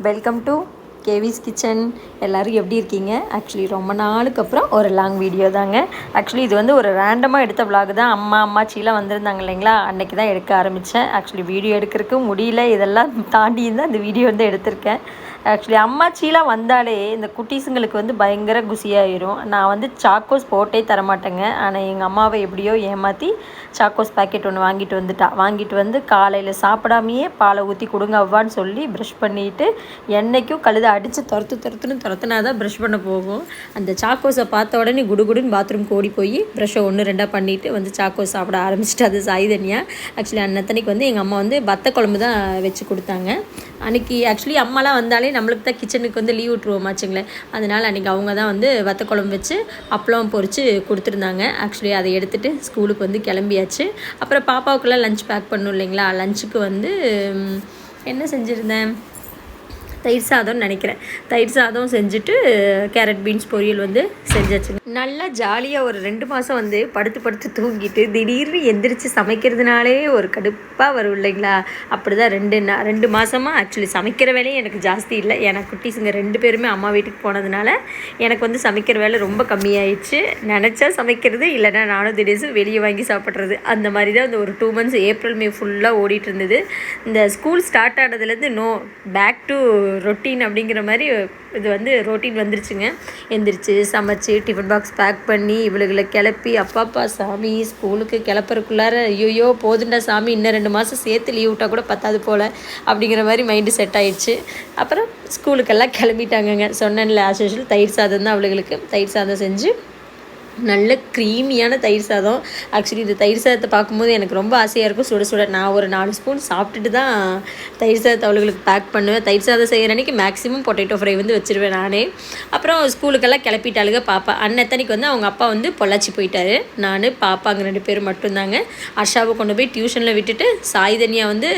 Welcome to கேவிஸ் kitchen. எல்லோரும் எப்படி இருக்கீங்க? ஆக்சுவலி ரொம்ப நாளுக்கு அப்புறம் ஒரு லாங் வீடியோ தாங்க. ஆக்சுவலி இது வந்து ஒரு ரேண்டமாக எடுத்த விலாக் தான். அம்மாச்சிலாம் வந்திருந்தாங்க இல்லைங்களா, அன்றைக்கி தான் எடுக்க ஆரம்பித்தேன். ஆக்சுவலி வீடியோ எடுக்கிறதுக்கு முடியல, இதெல்லாம் தாண்டி தான் இந்த வீடியோ வந்து எடுத்திருக்கேன். ஆக்சுவலி அம்மாச்சிலாம் வந்தாலே இந்த குட்டீஸுங்களுக்கு வந்து பயங்கர குசியாயிரும். நான் வந்து சாக்கோஸ் போட்டே தரமாட்டேங்க. ஆனால் எங்கள் அம்மாவை எப்படியோ ஏமாற்றி சாக்கோஸ் பேக்கெட் ஒன்று வாங்கிட்டு வந்து காலையில் சாப்பிடாமையே பாலை ஊற்றி கொடுங்க அவ்வான்னு சொல்லி ப்ரஷ் பண்ணிவிட்டு என்றைக்கும் கழுதை அடித்து துரத்துனா தான் ப்ரஷ் பண்ண போகும். அந்த சாக்கோஸை பார்த்த உடனே குடுகுடுன்னு பாத்ரூம் ஓடி போய் ப்ரஷ்ஷை 1-2 பண்ணிவிட்டு வந்து சாக்கோஸ் சாப்பிட ஆரம்பிச்சிட்டு அது சாய்தனியா. ஆக்சுவலி அன்னத்தனைக்கு வந்து எங்கள் அம்மா வந்து வத்த குழம்பு தான் வச்சு கொடுத்தாங்க. அன்றைக்கி ஆக்சுவலி அம்மாலாம் வந்தாலே நம்மளுக்கு தான் கிச்சனுக்கு வந்து லீவ் விட்ருவோமாச்சுங்களேன். அதனால் அன்றைக்கி அவங்க தான் வந்து வத்த குழம்பு வச்சு அப்பளம் பொரித்து கொடுத்துருந்தாங்க. ஆக்சுவலி அதை எடுத்துகிட்டு ஸ்கூலுக்கு வந்து கிளம்பியாச்சு. அப்புறம் பாப்பாவுக்குள்ளே லஞ்ச் பேக் பண்ணணும் இல்லைங்களா. லஞ்சுக்கு வந்து என்ன செஞ்சுருந்தேன், தயிர் சாதம்னு நினைக்கிறேன். தயிர் சாதம் செஞ்சுட்டு கேரட் பீன்ஸ் பொரியல் வந்து செஞ்சாச்சுங்க. நல்லா ஜாலியாக ஒரு 2 மாதம் வந்து படுத்து தூங்கிட்டு திடீர்னு எந்திரிச்சு சமைக்கிறதுனாலே ஒரு கடுப்பாக வரும் இல்லைங்களா. அப்படி தான் 2 மாதமாக ஆக்சுவலி சமைக்கிற வேலையும் எனக்கு ஜாஸ்தி இல்லை. ஏன்னா குட்டீஸுங்க 2 பேருமே அம்மா வீட்டுக்கு போனதுனால எனக்கு வந்து சமைக்கிற வேலை ரொம்ப கம்மியாயிடுச்சு. நினச்சா சமைக்கிறது, இல்லைன்னா நானும் திடீர்னு வெளியே வாங்கி சாப்பிட்றது. அந்த மாதிரி தான் இந்த ஒரு 2 மந்த்ஸ் ஏப்ரல் மே ஃபுல்லாக ஓடிட்டு இருந்தது. இந்த ஸ்கூல் ஸ்டார்ட் ஆனதுலேருந்து பேக் டு ரொட்டீன் அப்படிங்கிற மாதிரி இது வந்து ரொட்டீன் வந்துருச்சுங்க. எந்திரிச்சு சமைச்சு டிஃபன் பாக்ஸ் பேக் பண்ணி இவளுகளை கிளப்பி அப்பாப்பா சாமி ஸ்கூலுக்கு கிளப்புறக்குள்ளார ஐயோ போதுண்டா சாமி, இன்னும் 2 மாதம் சேர்த்து லீவ் விட்டால் கூட பத்தாது போல் அப்படிங்கிற மாதிரி மைண்டு செட் ஆகிடுச்சு. அப்புறம் ஸ்கூலுக்கெல்லாம் கிளம்பிட்டாங்கங்க. சொன்னேன்ல ஆஸ் யூஷுவல் தயிர் சாதம் தான் அவளுகளுக்கு. தயிர் சாதம் செஞ்சு நல்ல க்ரீமியான தயிர் சாதம். ஆக்சுவலி இந்த தயிர் சாதத்தை பார்க்கும்போது எனக்கு ரொம்ப ஆசையாக இருக்கும். சுட நான் ஒரு 4 ஸ்பூன் சாப்பிட்டுட்டு தான் தயிர் சாதத்தை அவளுகளுக்கு பேக் பண்ணுவேன். தயிர் சாதம் செய்கிற அன்றைக்கி மேக்ஸிமம் பொட்டேட்டோ ஃப்ரை வந்து வச்சுருவேன் நானே. அப்புறம் ஸ்கூலுக்கெல்லாம் கிளப்பிட்டாளுங்க. பாப்பா அன்னத்தனைக்கு வந்து அவங்க அப்பா வந்து பொள்ளாச்சி போயிட்டாரு. நான் பாப்பாங்க 2 பேர் மட்டும்தாங்க. அர்ஷாவை கொண்டு போய் டியூஷனில் விட்டுட்டு சாய்தனியாக வந்து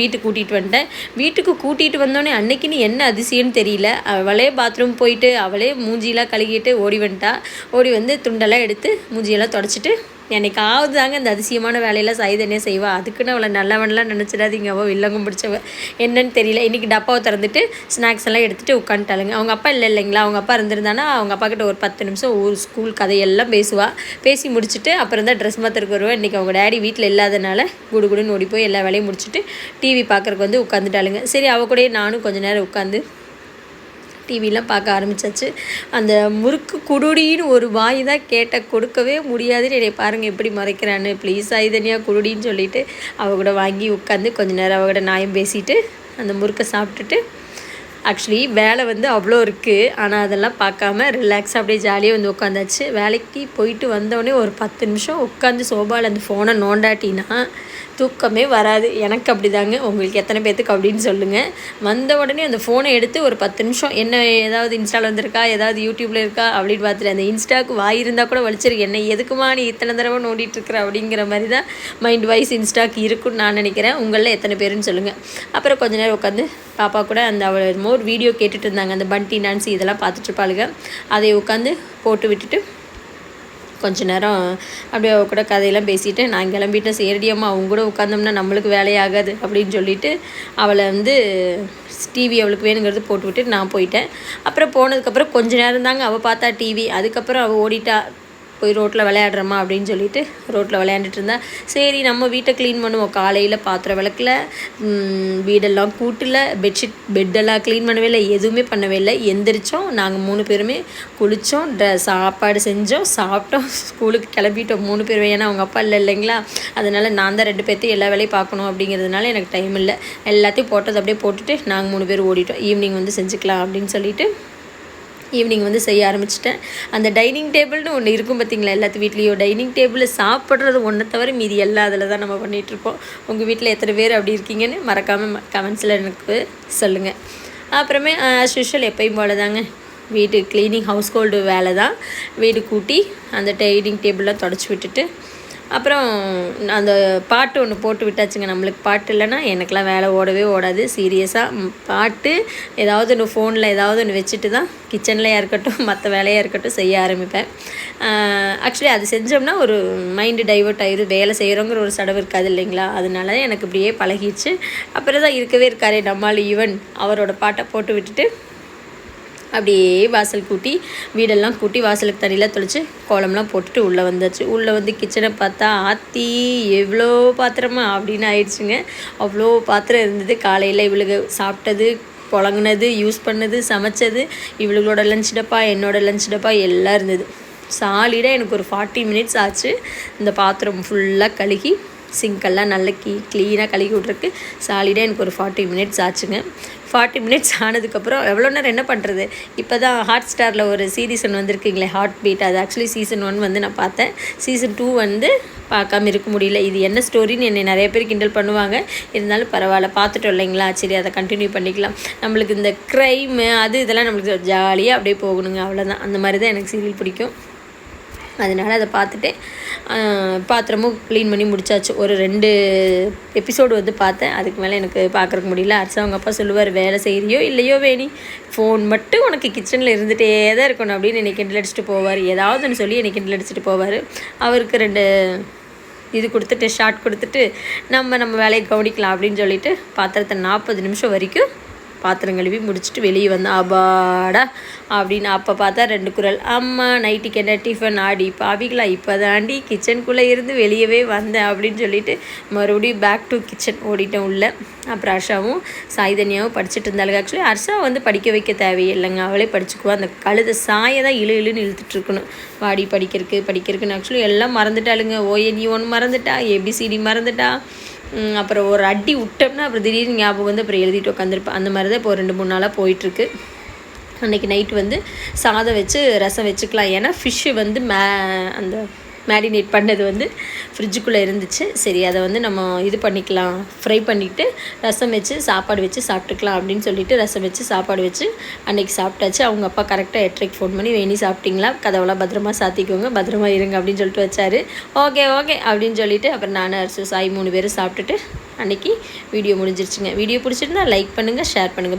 வீட்டுக்கு கூட்டிகிட்டு வந்துட்டேன். வீட்டுக்கு கூட்டிகிட்டு வந்தோடனே அன்னைக்குன்னு என்ன அதிசயம்னு தெரியல, அவளே பாத்ரூம் போயிட்டு அவளே மூஞ்சியெல்லாம் கழுகிட்டு ஓடி வந்து துண்டெல்லாம் எடுத்து மூஞ்சியெல்லாம் தொடச்சிட்டு என்னைக்காவது தாங்க இந்த அதிசயமான வேலையெல்லாம் சாய்தனே செய்வா. அதுக்குன்னு அவளை நல்லவன்லாம் நினச்சிடாதீங்க, அவள் வில்லங்கும் பிடிச்சவ. என்னன்னு தெரியல. இன்றைக்கி டப்பாவை திறந்துட்டு ஸ்நாக்ஸ் எல்லாம் எடுத்துகிட்டு உட்காந்துட்டாளுங்க. அவங்க அப்பா இல்லைங்களா, அவங்க அப்பா இருந்திருந்தானா அவங்க அப்பா கிட்ட ஒரு 10 நிமிஷம் ஒரு ஸ்கூல் கதையெல்லாம் பேசி முடிச்சுட்டு அப்புறம் தான் ட்ரெஸ் மாத்திரக்கு வருவேன். இன்றைக்கி அவங்க டேடி வீட்டில் இல்லாதனால குடுகுடுன்னு ஓடி போய் எல்லா வேலையும் முடிச்சுட்டு டிவி பார்க்குறக்கு வந்து உட்காந்துட்டாளுங்க. சரி அவள் கூடயே நானும் கொஞ்சம் நேரம் உட்காந்து டிவிலாம் பார்க்க ஆரம்பித்தாச்சு. அந்த முறுக்கு குடுடின்னு ஒரு வாய் தான் கொடுக்கவே முடியாதுன்னு என்னை பாருங்கள் எப்படி மறைக்கிறான்னு. ப்ளீஸ் ஐதனியா குடுடின்னு சொல்லிவிட்டு அவள் கூட வாங்கி உட்காந்து கொஞ்சம் நேரம் அவகிட்ட நியாயம் பேசிட்டு அந்த முறுக்கை சாப்பிட்டுட்டு ஆக்சுவலி வேலை வந்து அவ்வளோ இருக்குது. ஆனால் அதெல்லாம் பார்க்காம ரிலாக்ஸாக அப்படியே ஜாலியாக வந்து உட்காந்தாச்சு. வேலைக்கு போயிட்டு வந்தோடனே ஒரு 10 நிமிஷம் உட்காந்து சோபாவில் அந்த ஃபோனை நோண்டாட்டினா தூக்கமே வராது. எனக்கு அப்படி தாங்க. உங்களுக்கு எத்தனை பேர்த்துக்கு அப்படின்னு சொல்லுங்கள். வந்த உடனே அந்த ஃபோனை எடுத்து ஒரு 10 நிமிஷம் என்ன ஏதாவது இன்ஸ்டாவில் வந்திருக்கா, ஏதாவது யூடியூப்பில் இருக்கா அப்படின்னு பார்த்துட்டு அந்த இன்ஸ்டாவுக்கு வாய் இருந்தால் கூட வலிச்சிருக்கு. என்ன எதுக்குமா நீ இத்தனை தடவை நோண்டிகிட்ருக்குற அப்படிங்கிற மாதிரி தான் மைண்ட் வைஸ் இன்ஸ்டாக்கு இருக்குன்னு நான் நினைக்கிறேன். உங்களில் எத்தனை பேருன்னு சொல்லுங்கள். அப்புறம் கொஞ்ச நேரம் உட்காந்து பாப்பா கூட அந்த அவள் மோர் வீடியோ கேட்டுட்டு இருந்தாங்க. அந்த பண்டி நான்சி இதெல்லாம் பார்த்துட்ருப்பாளுங்க. அதை உட்காந்து போட்டு விட்டுட்டு கொஞ்ச நேரம் அப்படியே அவள் கூட கதையெல்லாம் பேசிவிட்டு நான் கிளம்பிட்டேன். சேரடியம்மா அவங்க கூட உட்காந்தோம்னா நம்மளுக்கு வேலையாகாது அப்படின்னு சொல்லிவிட்டு அவளை வந்து டிவி அவளுக்கு வேணுங்கிறது போட்டு விட்டு நான் போயிட்டேன். அப்புறம் போனதுக்கப்புறம் கொஞ்ச நேரம் தாங்க அவள் பார்த்தா டிவி. அதுக்கப்புறம் அவள் ஓடிட்டா. போய் ரோட்டில் விளையாடுறோமா அப்படின்னு சொல்லிட்டு ரோட்டில் விளையாண்டுட்டு இருந்தா. சரி நம்ம வீட்டை க்ளீன் பண்ணுவோம். காலையில் பாத்திரம் விளக்கல, வீடெல்லாம் கூட்டல, பெட்டெல்லாம் க்ளீன் பண்ணவே இல்லை, எதுவுமே பண்ணவே இல்லை. எந்திரிச்சோம் நாங்கள் 3 பேருமே குளித்தோம், சாப்பாடு செஞ்சோம், சாப்பிட்டோம், ஸ்கூலுக்கு கிளம்பிட்டோம் 3 பேரும். ஏன்னா அவங்க அப்பா இல்லைங்களா, அதனால் நான் தான் 2 பேர்த்தையும் எல்லா வேலையும் பார்க்கணும் அப்படிங்கிறதுனால எனக்கு டைம் இல்லை. எல்லாத்தையும் போட்டது அப்படியே போட்டுட்டு நாங்கள் 3 பேர் ஓடிட்டோம். ஈவினிங் வந்து செஞ்சுக்கலாம் அப்படின்னு சொல்லிட்டு ஈவினிங் வந்து செய்ய ஆரம்பிச்சிட்டேன். அந்த டைனிங் டேபிள்னு ஒன்று இருக்கும் பார்த்திங்களா, எல்லாத்து வீட்லேயும் டைனிங் டேபிளில் சாப்பிட்றது ஒன்றை தவிர மீதி எல்லாம் அதில் தான் நம்ம பண்ணிகிட்ருப்போம். உங்கள் வீட்டில் எத்தனை பேர் அப்படி இருக்கீங்கன்னு மறக்காமல் கமெண்ட்ஸில் எனக்கு சொல்லுங்கள். அப்புறமே ஆஸ் யூஷுவல் எப்பயும் போல தாங்க வீட்டு க்ளீனிங் ஹவுஸ் ஹோல்டு வேலை தான். வீடு கூட்டி அந்த டைனிங் டேபிளெலாம் தொடச்சி விட்டுட்டு அப்புறம் அந்த பாட்டு ஒன்று போட்டு விட்டாச்சுங்க. நம்மளுக்கு பாட்டு இல்லைன்னா எனக்கெலாம் வேலை ஓடவே ஓடாது. சீரியஸாக பாட்டு ஏதாவது ஒன்று ஃபோனில் ஏதாவது ஒன்று வச்சுட்டு தான் கிச்சன்லையாக இருக்கட்டும் மற்ற வேலையாக இருக்கட்டும் செய்ய ஆரம்பிப்பேன். ஆக்சுவலி அது செஞ்சோம்னா ஒரு மைண்டு டைவர்ட் ஆயிடும், வேலை செய்கிறோங்கிற ஒரு சடவு இருக்காது இல்லைங்களா. அதனால எனக்கு இப்படியே பழகிடுச்சு. அப்புறம் தான் இருக்கவே இருக்காரே நம்மால் ஈவன் அவரோட பாட்டை போட்டு விட்டுட்டு அப்படியே வாசல் கூட்டி வீடெல்லாம் கூட்டி வாசலுக்கு தண்ணியில் தொளிச்சு கோலம்லாம் போட்டுட்டு உள்ளே வந்தாச்சு. உள்ளே வந்து கிச்சனை பார்த்தா ஆத்தி எவ்வளோ பாத்திரமா அப்படின்னு ஆயிடுச்சுங்க. அவ்வளோ பாத்திரம் இருந்தது. காலையில் இவளுக்கு சாப்பிட்டது, புழங்குனது, யூஸ் பண்ணது, சமைச்சது, இவளுகளோட லஞ்ச் டப்பா, என்னோட லஞ்ச் டப்பா எல்லாம் இருந்தது. சாலிடாக எனக்கு ஒரு 40 மினிட்ஸ் ஆச்சு இந்த பாத்திரம் ஃபுல்லாக கழுகி சிங்கெல்லாம் நல்லா க்ளீனாக கழுகி விட்ருக்கு. சாலிடாக எனக்கு ஒரு 40 மினிட்ஸ் ஆச்சுங்க. 40 மினிட்ஸ் ஆனதுக்கப்புறம் எவ்வளோ நேரம் என்ன பண்ணுறது. இப்போ தான் ஹாட் ஸ்டாரில் ஒரு சீரீஸ் ஒன்று வந்திருக்குங்களே, ஹார்ட் பீட். அது ஆக்சுவலி சீசன் 1 வந்து நான் பார்த்தேன். சீசன் 2 வந்து பார்க்காம இருக்க முடியல. இது என்ன ஸ்டோரின்னு என்னை நிறைய பேர் கிண்டல் பண்ணுவாங்க. இருந்தாலும் பரவாயில்ல, பார்த்துட்டோம் இல்லைங்களா, சரி அதை கண்டினியூ பண்ணிக்கலாம். நம்மளுக்கு இந்த க்ரைமு அது இதெல்லாம் நம்மளுக்கு ஜாலியாக அப்படியே போகணுங்க, அவ்வளோதான். அந்த மாதிரி தான் எனக்கு சீரியல் பிடிக்கும். அதனால் அதை பார்த்துட்டு பாத்திரமும் க்ளீன் பண்ணி முடிச்சாச்சு. ஒரு 2 எபிசோடு வந்து பார்த்தேன். அதுக்கு மேலே எனக்கு பார்க்குறக்கு முடியல. அரசு அவங்க அப்பா சொல்லுவார், வேலை செய்கிறியோ இல்லையோ வேணி ஃபோன் மட்டும் உனக்கு கிச்சனில் இருந்துகிட்டே தான் இருக்கணும் அப்படின்னு என்னை கிண்டல் அடிச்சுட்டு போவார். ஏதாவது ஒன்று சொல்லி என்னை கிண்டல் அடிச்சுட்டு போவார். அவருக்கு 2 இது கொடுத்துட்டு ஷார்ட் கொடுத்துட்டு நம்ம வேலையை கவனிக்கலாம் அப்படின்னு சொல்லிட்டு பாத்திரத்தை 40 நிமிஷம் வரைக்கும் பாத்திரம் கழுவி முடிச்சுட்டு வெளியே வந்தேன். அபாடா அப்படின்னு அப்போ பார்த்தா 2 குரல், அம்மா நைட்டுக்கு என்ன டிஃபன், ஆடி பாவிகளா இப்போ தாண்டி கிச்சனுக்குள்ளே இருந்து வெளியவே வந்தேன் அப்படின்னு சொல்லிட்டு மறுபடியும் பேக் டு கிச்சன் ஓடிட்டேன் உள்ள. அப்புறம் ஹர்ஷாவும் சாய்தன்யாவும் படிச்சுட்டு இருந்தாளுங்க. ஆக்சுவலி ஹர்ஷா வந்து படிக்க வைக்க தேவையில்லைங்க, அவளே படிச்சுக்குவா. அந்த கழுத சாயை தான் இழுன்னு இழுத்துட்டு இருக்கணும். வாடி படிக்கிறதுக்குன்னு ஆக்சுவலி எல்லாம் மறந்துட்டாளுங்க. ONE 1 மறந்துட்டா, ABCD மறந்துட்டா. அப்புறம் ஒரு அடி விட்டோம்னா அப்புறம் திடீர்னு ஞாபகம் வந்து அப்புறம் எழுதிட்டு உட்காந்துருப்பேன். அந்த மாதிரி தான் இப்போ 2-3 நாளாக போயிட்டுருக்கு. அன்றைக்கி நைட்டு வந்து சாதம் வச்சு ரசம் வச்சுக்கலாம். ஏன்னா ஃபிஷ்ஷு வந்து அந்த மேரினேட் பண்ணது வந்து ஃப்ரிட்ஜுக்குள்ளே இருந்துச்சு. சரி அதை வந்து நம்ம இது பண்ணிக்கலாம், ஃப்ரை பண்ணிவிட்டு ரசம் வச்சு சாப்பாடு வச்சு சாப்பிட்டுக்கலாம் அப்படின்னு சொல்லிட்டு ரசம் வச்சு சாப்பாடு வச்சு அன்றைக்கி சாப்பிட்டாச்சு. அவங்க அப்பா கரெக்டாக 8:30 ஃபோன் பண்ணி, வேணி சாப்பிட்டிங்களா, கதவெல்லாம் பத்திரமா சாத்திக்கோங்க, பத்திரமா இருங்க அப்படின்னு சொல்லிட்டு வச்சார். ஓகே அப்படின்னு சொல்லிவிட்டு அப்புறம் நான் அரிசி சாய் 3 பேரும் சாப்பிட்டுட்டு அன்றைக்கி வீடியோ முடிஞ்சிருச்சுங்க. வீடியோ பிடிச்சிருந்தா லைக் பண்ணுங்கள், ஷேர் பண்ணுங்கள்.